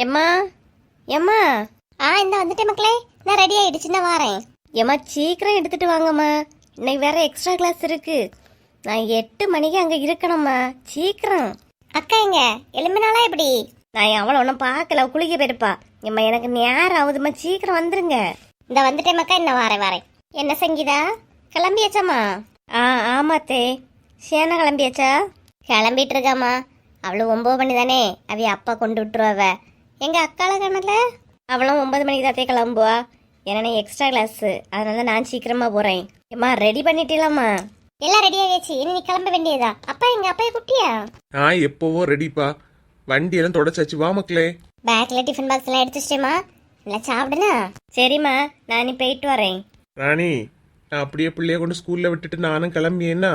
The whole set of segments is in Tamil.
எம்மா எம்மா. இந்த வந்துட்டேன் மக்களே. நான் ரெடி ஆயிடுச்சு, நான் வரேன். எம்மா சீக்கிரம் எடுத்துட்டு வாங்கம்மா, இன்னைக்கு வேற எக்ஸ்ட்ரா கிளாஸ் இருக்கு. நான் 8 மணிக்கு அங்க இருக்கணும்மா, சீக்கிரம். அக்கா எங்க எலும்பினாலா எப்படி? நான் அவளை ஒன்றும் பார்க்கல, குளிக்க போயிருப்பா. எம்மா எனக்கு நேரம் ஆகுதும்மா, சீக்கிரம் வந்துருங்க. இந்த வந்துட்டேன் மக்கா, இன்னும் வரேன். என்ன சங்கீதா, கிளம்பியாச்சாம்மா? ஆமாத்தே. சேனா கிளம்பியாச்சா? கிளம்பிட்டு இருக்காம்மா. அவளும் 9 மணி தானே, அவைய அப்பா கொண்டு விட்டுருவாவ. எங்க அக்கால காணல, அவளும் 9 மணிக்கு தாத்தே கிளம்புவா. ஏன்னா எக்ஸ்ட்ரா கிளாஸ், அதனால நான் சீக்கிரமா போறேன். ஏம்மா ரெடி பண்ணிட்டீங்களாம்மா? எல்லாம் ரெடி ஆகிடுச்சு, இனி நீ கிளம்ப வேண்டியதா. அப்பா எங்க அப்பா குட்டியா? எப்பவோ ரெடிப்பா, வண்டி எல்லாம் தொடச்சாச்சு. வா மக்களே. பேக்ல டிஃபன் பாக்ஸ் எல்லாம் எடுத்து வச்சிட்டேமா, நல்லா சாப்பிடுனா. சரிம்மா, நான் நீ போயிட்டு வரேன். ராணி, நான் அப்படியே பிள்ளைய கொண்டு ஸ்கூல்ல விட்டுட்டு நானும் கிளம்பியேன்னா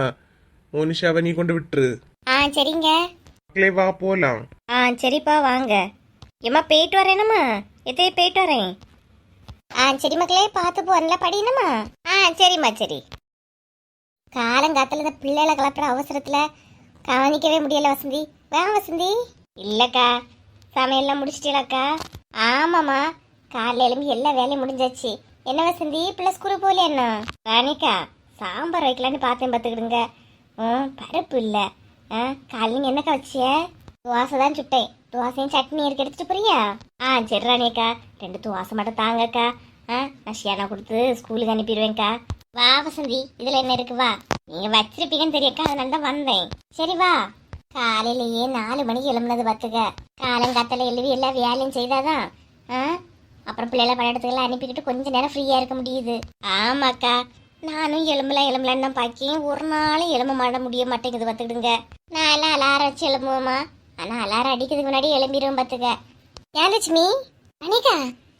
மோனிஷாவை நீ கொண்டு விட்டுரு. சரிங்க மக்களே, வா போலாம். சரிப்பா வாங்க. ஏம்மா போயிட்டு வரேனம்மா, எத்தையே போயிட்டு வரேன். சரி மக்களே, பார்த்து போ, நல்லா படிக்கணுமா? சரிம்மா சரி. காலங்காத்துல இந்த பிள்ளைகளை கிளப்புற அவசரத்துல கவனிக்கவே முடியல வசந்தி. வசந்தி. இல்லக்கா, சமையல்லாம் முடிச்சிட்டீங்களாக்கா? ஆமாம்மா, காலைல எழும்பி எல்லா வேலையும் முடிஞ்சாச்சு. என்ன வசந்தி, பிள்ளை ஸ்கூலுக்கு போகல? என்ன ராணிக்கா, சாம்பார் வைக்கலான்னு பார்த்தேன், பார்த்துக்கிடுங்க. பருப்பு இல்லை. காலையில் என்னக்கா வச்சிய? தோசை தான் சுட்டேன். தோசையும் சட்னி இருக்கு, எடுத்துட்டு போறியா? சரி ராணியக்கா, 2 தோசை மட்டும் தாங்கக்கா. நான் ஷியானா கொடுத்து ஸ்கூலுக்கு அனுப்பிடுவேன்க்கா. வா வசந்தி, இதுல என்ன இருக்கு, வா. நீங்க வச்சிருப்பீங்கன்னு தெரியக்கா, அதனால தான் வந்தேன். சரி வா. காலையிலேயே 4 மணிக்கு எழும்புனது பார்த்துக்க. காலங்காத்தால எழுவி எல்லா வேலையும் செய்தாதான் அப்புறம் பிள்ளைல பணியிடத்துக்கெல்லாம் அனுப்பிக்கிட்டு கொஞ்ச நேரம் ஃப்ரீயா இருக்க முடியுது. ஆமாக்கா, நானும் எலும்பலான்னு தான் பாக்கேன். ஒரு நாளும் எலும்ப மாட முடிய மாட்டேங்குது பார்த்துக்கிடுங்க. நான் எல்லாம் அலாரம் வச்சு எழும்புவோமா, ஆனா அலாரம் அடிக்கிறதுக்கு முன்னாடி எழும்பிடுவோம் பார்த்துக்க. ஏன் லட்சுமி? அனிகா,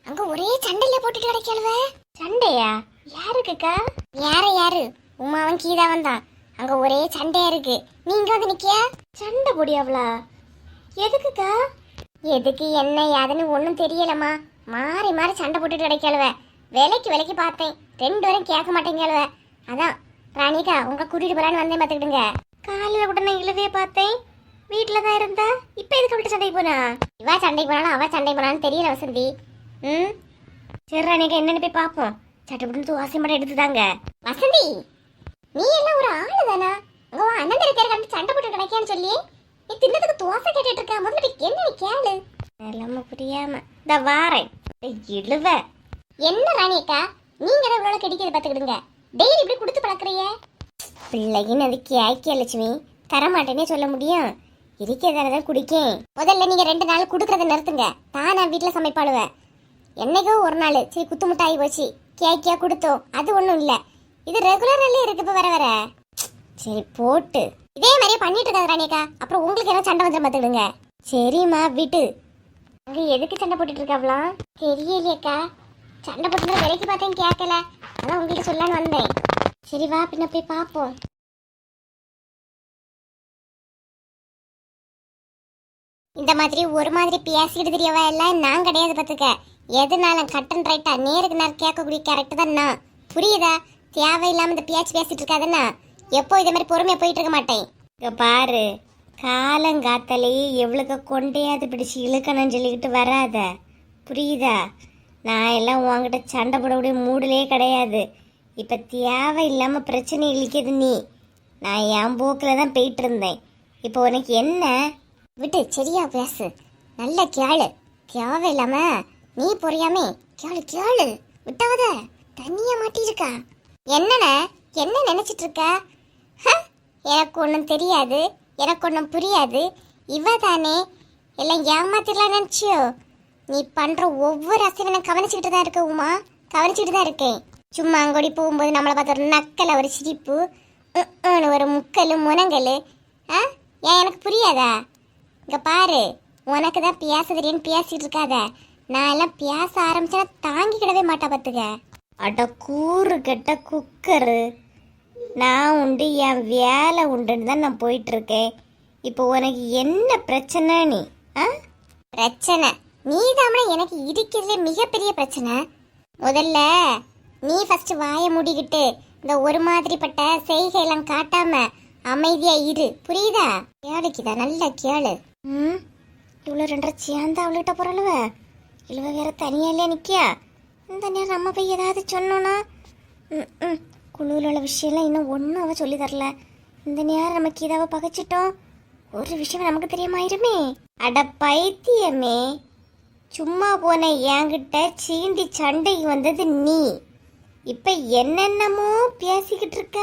அங்க ஒரே சண்டையில போட்டுட்டு கிடைக்கல. சண்டையா? யாருக்குக்கா? யாரு உமாவும் கீதாவும் தான். அங்க ஒரே சண்டையா இருக்கு. நீங்க வந்து நிக்கியா? சண்டை பொடியாவளா? எதுக்குக்கா? எதுக்கு என்ன யாதுன்னு ஒன்னும் தெரியலம்மா. மாறி மாறி சண்டை போட்டுட்டு கிடைக்கலவ. விலைக்கு பார்த்தேன், 2 பேரும் கேட்க மாட்டேங்கலவ. அதான் ராணிகா உங்க கூட்டிட்டு போலான்னு வந்தேன் பார்த்துக்கிடுங்க. காலையில கூட நான் இழுவே பார்த்தேன், வீட்டுல தான் இருந்தா. இப்ப எதுக்கு விட்டு சண்டைக்கு போனா? இவ சண்டைக்கு போனாலும் அவ சண்டைக்கு போனாலும் தெரியல வசந்தி. சரி ராணிகா, என்னன்னு போய் பார்ப்போம். சட்டப்பட்டு துவாசி மட்டும் எடுத்துதாங்க. வசந்தி, நீ எல்லாம் ஒரு ஆளு தானா? உங்க அண்ணன் இருக்காரு சண்டை போட்டு கிடைக்கான்னு சொல்லி நீ தின்னதுக்கு துவாசை கேட்டுட்டு இருக்க. முதல்ல என்ன நீ கேளு. எல்லாம புரியாம இந்த வாரேன். இழுவ என்ன ராணியக்கா, நீங்க தான் இவ்வளவு கிடைக்கிறது பார்த்துக்கிடுங்க. டெய்லி இப்படி கொடுத்து பழக்கிறிய பிள்ளைன்னு அதுக்கு ஆக்கிய லட்சுமி. தரமாட்டேன்னே சொல்ல முடியும், இருக்கிறதானதான் குடிக்கேன். முதல்ல நீங்க 2 நாள் குடுக்கறத நிறுத்துங்க. தானா வீட்டுல சமைப்பாடுவேன். என்னைக்கோ ஒரு நாள் சரி குத்து முட்டாயி போச்சு, கேக்கியா கொடுத்தோம், அது ஒண்ணும் இல்ல. இது ரெகுலர்ல இருக்கு. இப்ப வர சரி போட்டு இதே மாதிரியே பண்ணிட்டு இருக்காது ராணியக்கா. அப்புறம் உங்களுக்கு என்ன சண்டை வந்து பார்த்துடுங்க. சரிம்மா விட்டு. அங்க எதுக்கு சண்டை போட்டுட்டு இருக்காவலாம் தெரியலையக்கா. சண்டை போட்டு விலைக்கு பார்த்தேன், கேட்கல. அதான் உங்ககிட்ட சொல்லலான்னு வந்தேன். சரி வா, பின்ன போய் பார்ப்போம். இந்த மாதிரி ஒரு மாதிரி பேசிக்கிட்டு தெரியவா எல்லாம் நான் கிடையாது பார்த்துக்க. எதுனாலும் கட் அண்ட் ரைட்டா நேருக்கு நேரம் கேட்கக்கூடிய கேரக்டர் தான் நான். புரியுதா? தேவையில்லாம இந்த பேச்சு பேசிட்டு இருக்காதுன்னா எப்போ இதே மாதிரி பொறுமையா போயிட்டு இருக்க மாட்டேன். இங்க பாரு, காலங்காத்தாலேயே எவ்வளவு கொண்டையாவது பிடிச்சி இழுக்கணும்னு சொல்லிக்கிட்டு வராத, புரியுதா? நான் எல்லாம் உங்ககிட்ட சண்டை போடக்கூடிய மூடலே கிடையாது. இப்ப தேவையில்லாம பிரச்சனை இழுக்கிது நீ. நான் என் போக்கில் தான் போயிட்டு இருந்தேன். இப்போ உனக்கு என்ன? விட்டு சரியா பேசு, நல்ல கேளு. தேவையில்லாம நீ புரியாமே கேளு விட்டாவத தனியா மாட்டிருக்கா. என்ன நினைச்சிட்டு இருக்க? எனக்கு ஒன்றும் தெரியாது, எனக்கு ஒன்றும் புரியாது. இவ தானே எல்லாம் ஏமாத்திடலாம் நினைச்சியோ? நீ பண்ற ஒவ்வொரு அசைவனை கவனிச்சுக்கிட்டு தான் இருக்க உமா, கவனிச்சுட்டு தான் இருக்கேன். சும்மா அங்கோடி போகும்போது நம்மளை பார்த்த ஒரு நக்கல, ஒரு சிரிப்பு, ஒரு முக்கல் முனங்கல். ஏன் எனக்கு புரியாதா? இங்க பாரு, உனக்கு தான் பேச தெரியும்னு பேசிட்டு இருக்காத. நான் எல்லாம் பேச ஆரம்பிச்சா தாங்கிக்கிடவே மாட்டா பார்த்துக்க. அட கூறு கெட்ட குக்கரு, நான் உண்டு என் வேலை உண்டுன்னு தான் நான் போயிட்டு இருக்கேன். இப்போ உனக்கு என்ன பிரச்சனை? நீ பிரச்சனை நீ தான் எனக்கு இருக்கிறதுல மிகப்பெரிய பிரச்சனை. முதல்ல நீ ஃபர்ஸ்ட் வாயை மூடிக்கிட்டு இந்த ஒரு மாதிரிப்பட்ட செய்கையெல்லாம் காட்டாம அமைதியா இரு, புரியுதா? கேளுக்குதா, நல்லா கேளு. இவ்வளோ ரெண்டரை சேர்ந்து அவள்கிட்ட போகிறளவ இழுவ வேற தனியாலே நிற்கியா. இந்த நேரம் நம்ம போய் ஏதாவது சொன்னோன்னா குழுவில் உள்ள விஷயம்லாம் இன்னும் ஒன்றும் அவள் சொல்லி தரல. இந்த நேரம் நம்ம கீதாவை பகைச்சிட்டோம், ஒரு விஷயம் நமக்கு தெரியாமாயிருமே. அட பைத்தியமே, சும்மா போன என்கிட்ட சீண்டி சண்டைக்கு வந்தது நீ. இப்ப என்னென்னமோ பேசிக்கிட்டு இருக்க.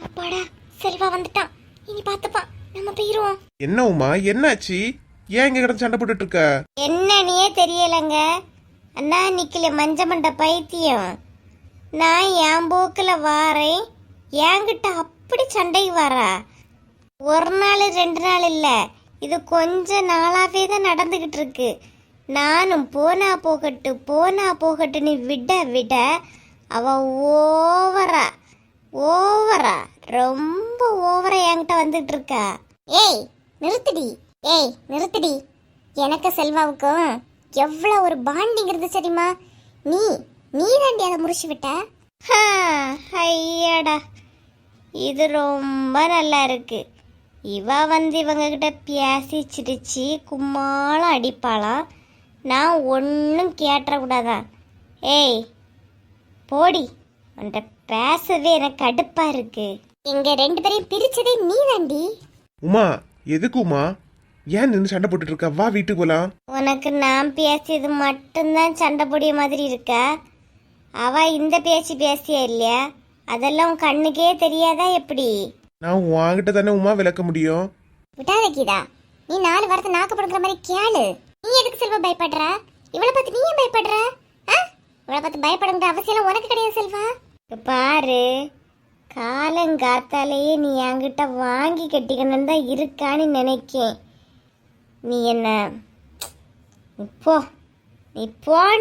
அப்பாடா, செல்வா வந்துட்டான், இனி பார்த்துப்பான், நம்ம போயிருவோம். என்ன உமா, என்னாச்சு? ஏன் இங்க கிடந்து சண்டை போட்டுட்டு இருக்க? என்னன்னே தெரியலங்க அண்ணா. நிக்கல மஞ்ச மண்ட பைத்தியம். நான் என் போக்கில் வாரேன், என்கிட்ட அப்படி சண்டைக்கு வரா. ஒரு நாள் 2 நாள் இல்லை, இது கொஞ்ச நாளாவே தான் நடந்துகிட்டு இருக்கு. நானும் போனா போகட்டுன்னு விட விட அவ ஓவரா ரொம்ப ஓவரா என்கிட்ட வந்துட்டு இருக்கா. ஏய் நிறுத்துடி. எனக்கு செல்வாவுக்கும் எவ்வளோ ஒரு பாண்டிங் இருந்துச்சு தெரியுமா? நீ தாண்டி அதை முறிச்சு விட்ட. ஐயாடா, இது ரொம்ப நல்லா இருக்கு. இவ வந்து இவங்க கிட்ட பேசி சிரிச்சு கும்மாளம் அடிப்பாளாம். நான் ஒன்றும் கேட்டக்கூடாதான். ஏய் போடி, உன்கிட்ட பேசவே எனக்கு கடுப்பா இருக்கு. எங்க 2 பேரையும் பிரிச்சதே நீ தாண்டி. உமா, எதுக்கு உமா? ஏன் நின்று சண்டை போட்டுட்டு இருக்க? வா வீட்டுக்கு போலாம். உனக்கு நான் பேசியது மட்டும்தான் சண்டை போடிய மாதிரி இருக்கா? அவ இந்த பேசியா இல்லையா? அதெல்லாம் உன் கண்ணுக்கே தெரியாதா எப்படி? நான் உன்கிட்ட தானே உமா விளக்க முடியும். விட்டாத கீதா, நீ 4 வாரத்தை நாக்கப்படுங்கிற மாதிரி கேளு. நீ எதுக்கு செல்வா பயப்படுற? இவளை பார்த்து நீ ஏன் பயப்படுற? இவளை பார்த்து பயப்படுங்கிற அவசியம் உனக்கு கிடையாது செல்வா. பாரு, காலங்காத்தாலேயே நீ என்கிட்ட வாங்கி கட்டிக்கணும்னு தான் இருக்கான்னு நினைக்கேன். நீ என்ன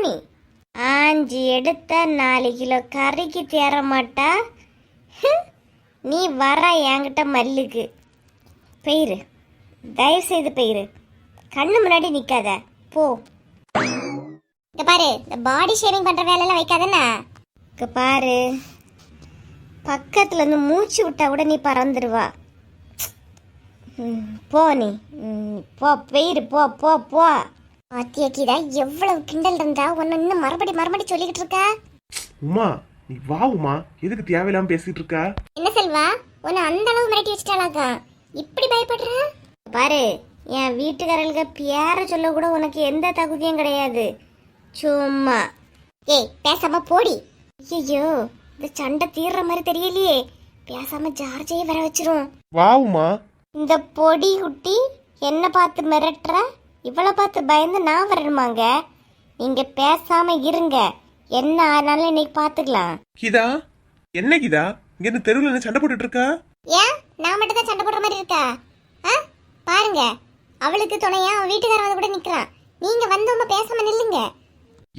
நீ ஆஞ்சி எடுத்த 4 கிலோ கறிக்கு தேர மாட்டா. நீ வர என்கிட்ட மல்லுக்கு பெயிரு, தயவு செய்து பெயிரு, கண்ணு முன்னாடி நிக்காத, போ. இங்க பாரு, இந்த பாடி ஷேவிங் பண்ற வேலையெல்லாம் வைக்காதண்ணா. இங்க பாரு, பக்கத்துல இருந்து மூச்சு விட்டா கூட நீ பறந்துருவா. போ, நீ போ, பெயிரு, போ போ போ. ஆத்தியக்கிதா, எவ்வளவு கிண்டல் இருந்தா உன்னை இன்னும் மறுபடி சொல்லிக்கிட்டு இருக்க. உமா, நீ வா உமா, எதுக்கு தேவையில்லாம பேசிட்டு இருக்க? என்ன செல்வா, உன்னை அந்த அளவு மிரட்டி வச்சுட்டாளாக்கா? இப்படி பயப்படுற? பாரு, என் வீட்டுக்காரர்களுக்கு பேர சொல்ல கூட உனக்கு எந்த தகுதியும் கிடையாது. சும்மா ஏய் பேசாம போடி. ஐயோ, இந்த சண்டை தீர்ற மாதிரி தெரியலையே. பேசாம ஜார்ஜையே வர வச்சிரும். வா உமா. இந்த பொடி குட்டி என்ன பார்த்து மிரட்டுற? இவளை பார்த்து பயந்து நான் வரணுமாங்க? நீங்க பேசாம இருங்க, என்ன ஆனாலும் இன்னைக்கு பாத்துக்கலாம். கீதா, என்ன கீதா இங்க இருந்து தெருவில் என்ன சண்டை போட்டுட்டு இருக்கா? ஏன் நான் மட்டும் தான் சண்டை போடுற மாதிரி இருக்கா? பாருங்க, அவளுக்கு துணையா அவன் வீட்டுக்காரன் வந்து கூட நிக்கிறான். நீங்க வந்தவங்க பேசாம நில்லுங்க.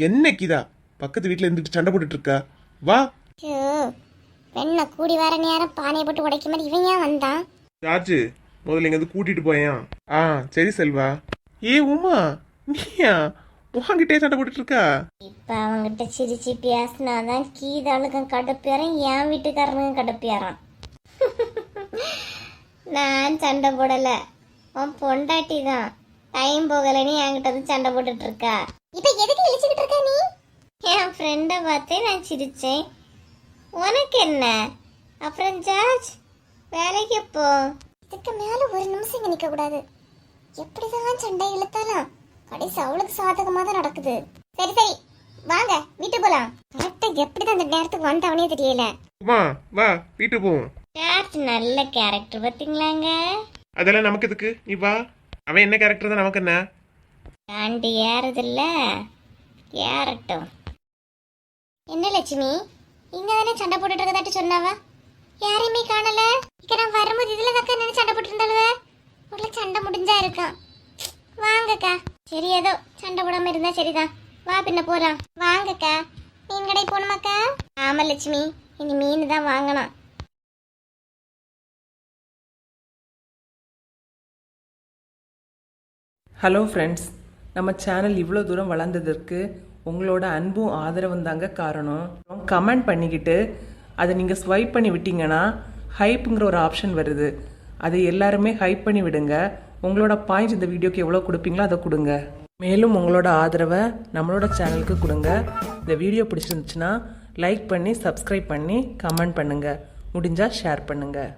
என்ன கீதா, பக்கத்து வீட்டுல இருந்துட்டு சண்டை போட்டுட்டு இருக்கா? வா. பெண்ணை கூடி வர நேரம் பானையை போட்டு உடைக்க மாதிரி இவன் ஏன் வந்தான்? ஜார்ஜ், முதல்ல எங்க கூட்டிட்டு போயான். சரி செல்வா. ஏ உமா, நீயா உன்கிட்டே சண்டை போட்டுட்டு இருக்கா? இப்ப அவங்கிட்ட சிரிச்சு பேசினாதான் கீதாளுக்கும் கடுப்பேறான், என் வீட்டுக்காரனுக்கும் கடுப்பேறான். நான் சண்டை போடல, உன் பொண்டாட்டி தான் டைம் போகலன்னு என்கிட்ட வந்து சண்டை போட்டுட்டு இருக்கா. இப்ப எதுக்கு இழிச்சுக்கிட்டு இருக்க நீ? என் ஃப்ரெண்டை பார்த்தே நான் சிரிச்சேன், உனக்கு என்ன? அப்புறம் ஜார்ஜ், வேலைக்கு போ. இதுக்கு மேல ஒரு நிமிஷம் இங்க நிக்க கூடாது. எப்படிதான் சண்டை இழுத்தாலும் கடைசி அவளுக்கு சாதகமா தான் நடக்குது. சரி வாங்க வீட்டு போலாம். கரெக்டா எப்படிதான் அந்த நேரத்துக்கு வந்துட்டவனே தெரியல. வா வா வீட்டு போவோம். ஜார்ஜ் நல்ல கேரக்டர் பாத்தீங்களாங்க. அதெல்லாம் நமக்கு எதுக்கு, நீ வா. அவன் என்ன கேரக்டர் தான் நமக்கு என்ன? தாண்டி ஏறதில்ல, ஏறட்டும். என்ன லட்சுமி, இங்க தானே சண்டை போட்டுட்டு இருக்கதாட்டு சொன்னாவ, யாரையுமே காணல. இங்க நான் வரும்போது இதுல தக்க என்ன சண்டை போட்டு இருந்தாலுவ. உள்ள சண்டை முடிஞ்சா இருக்கான். வாங்கக்கா. சரி, ஏதோ சண்டை போடாம இருந்தா சரிதான். வா பின்ன போலாம். வாங்கக்கா. மீன் கடை போகணுமாக்கா? ஆமா லட்சுமி, இனி மீன் தான் வாங்கணும். ஹலோ ஃப்ரெண்ட்ஸ், நம்ம சேனல் இவ்வளோ தூரம் வளர்ந்ததற்கு உங்களோட அன்பும் ஆதரவும் தாங்க காரணம். கமெண்ட் பண்ணிக்கிட்டு அதை நீங்கள் ஸ்வைப் பண்ணி விட்டீங்கன்னா ஹைப்புங்கிற ஒரு ஆப்ஷன் வருது. அதை எல்லாருமே ஹைப் பண்ணி விடுங்க. உங்களோட பாயிண்ட்ஸ் இந்த வீடியோக்கு எவ்வளோ கொடுப்பீங்களோ அதை கொடுங்க. மேலும் உங்களோட ஆதரவை நம்மளோட சேனலுக்கு கொடுங்க. இந்த வீடியோ பிடிச்சிருந்துச்சுன்னா லைக் பண்ணி சப்ஸ்கிரைப் பண்ணி கமெண்ட் பண்ணுங்கள். முடிஞ்சால் ஷேர் பண்ணுங்கள்.